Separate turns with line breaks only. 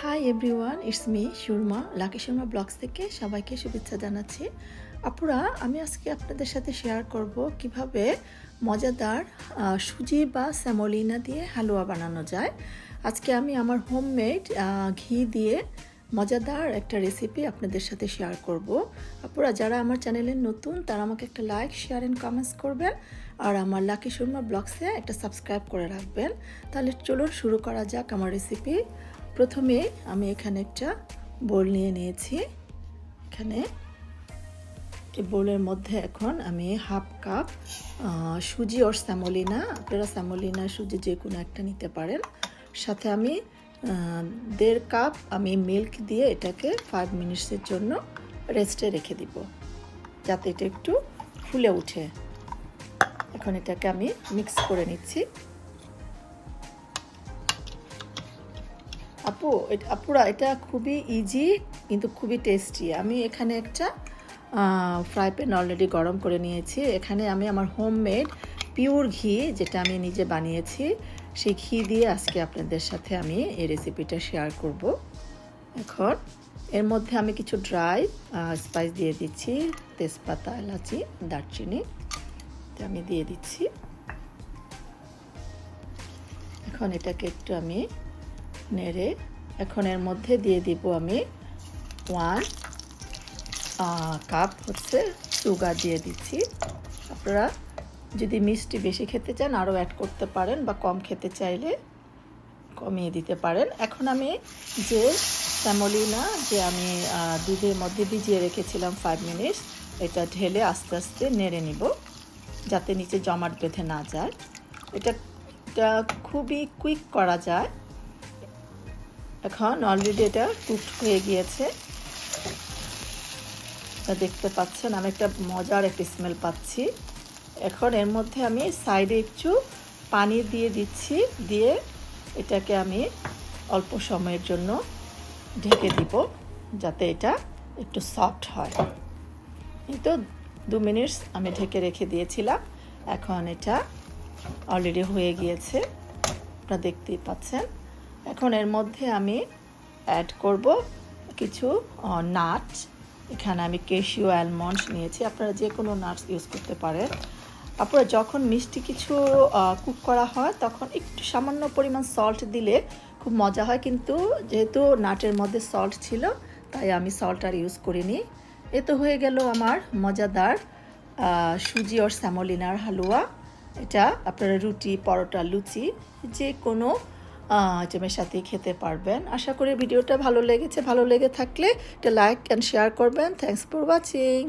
High everyone, it's me Surma, Lucky Sharma blogs থেকে সবাইকে শুভেচ্ছা জানাচ্ছি। আপুরা, আমি আজকে আপনাদের সাথে শেয়ার করব কিভাবে মজাদার সুজি বা স্যামোলিনা দিয়ে হালুয়া বানানো যায়। আজকে আমি আমার হোমমেড ঘি দিয়ে মজাদার একটা রেসিপি আপনাদের সাথে শেয়ার করব। আপুরা, যারা আমার চ্যানেলে নতুন তারা আমাকে একটা লাইক, শেয়ার অ্যান্ড কমেন্টস করবেন, আর আমার লাকি শর্মা ব্লগসে একটা সাবস্ক্রাইব করে রাখবেন। তাহলে চলুন শুরু করা যাক আমার রেসিপি। প্রথমে আমি এখানে একটা বোল নিয়ে নিয়েছি। এখানে এই বোলের মধ্যে এখন আমি হাফ কাপ সুজি ওর স্যামোলিনা, আপনারা স্যামোলিনা সুজি যে কোনো একটা নিতে পারেন, সাথে আমি 1.5 কাপ আমি মিল্ক দিয়ে এটাকে 5 মিনিটসের জন্য রেস্টে রেখে দিব, যাতে এটা একটু ফুলে উঠে। এখন এটাকে আমি মিক্স করে নিচ্ছি। আপুরা, এটা খুবই ইজি কিন্তু খুবই টেস্টি। আমি এখানে একটা ফ্রাই প্যান অলরেডি গরম করে নিয়েছি। এখানে আমি আমার হোমমেড পিওর ঘি, যেটা আমি নিজে বানিয়েছি, সেই ঘি দিয়ে আজকে আপনাদের সাথে আমি এই রেসিপিটা শেয়ার করব। এখন এর মধ্যে আমি কিছু ড্রাই স্পাইস দিয়ে দিচ্ছি, তেজপাতা, এলাচি, দারচিনি আমি দিয়ে দিচ্ছি। এখন এটাকে একটু আমি নেড়ে এখন এর মধ্যে দিয়ে দিব আমি 1 কাপ সুগার দিয়ে দিচ্ছি। আপনারা যদি মিষ্টি বেশি খেতে চান আরও অ্যাড করতে পারেন, বা কম খেতে চাইলে কমিয়ে দিতে পারেন। এখন আমি যে স্যামোলিনা যে আমি দুধের মধ্যে ভিজিয়ে রেখেছিলাম 5 মিনিটস, এটা ঢেলে আস্তে আস্তে নেড়ে নিব, যাতে নিচে জমাট বেঁধে না যায়। এটা খুবই কুইক করা যায়। এখন অলরেডি এটা কুকড হয়ে গিয়েছে, দেখতে পাচ্ছেন। আমি একটা মজার একটা স্মেল পাচ্ছি। এখন এর মধ্যে আমি সাইডে একটু পানি দিয়ে দিচ্ছি, দিয়ে এটাকে আমি অল্প সময়ের জন্য ঢেকে দিব, যাতে এটা একটু সফট হয়। এই তো 2 মিনিটস আমি ঢেকে রেখে দিয়েছিলাম। এখন এটা অলরেডি হয়ে গিয়েছে, আপনারা দেখতেই পাচ্ছেন। এখন এর মধ্যে আমি অ্যাড করব কিছু নাট। এখানে আমি ক্যাশিউ, অ্যালমন্ড নিয়েছি, আপনারা যে কোনো নাটস ইউজ করতে পারেন। আপনারা যখন মিষ্টি কিছু কুক করা হয় তখন একটু সামান্য পরিমাণ সল্ট দিলে খুব মজা হয়, কিন্তু যেহেতু নাটের মধ্যে সল্ট ছিল তাই আমি সল্ট আর ইউজ করিনি। এ তো হয়ে গেল আমার মজাদার সুজি ওর স্যামোলিনার হালুয়া। এটা আপনারা রুটি, পরোটা, লুচি যে কোনো আইটেমের সাথেই খেতে পারবেন। আশা করি ভিডিওটা ভালো লেগেছে। ভালো লেগে থাকলে এটা লাইক অ্যান্ড শেয়ার করবেন। Thanks for watching.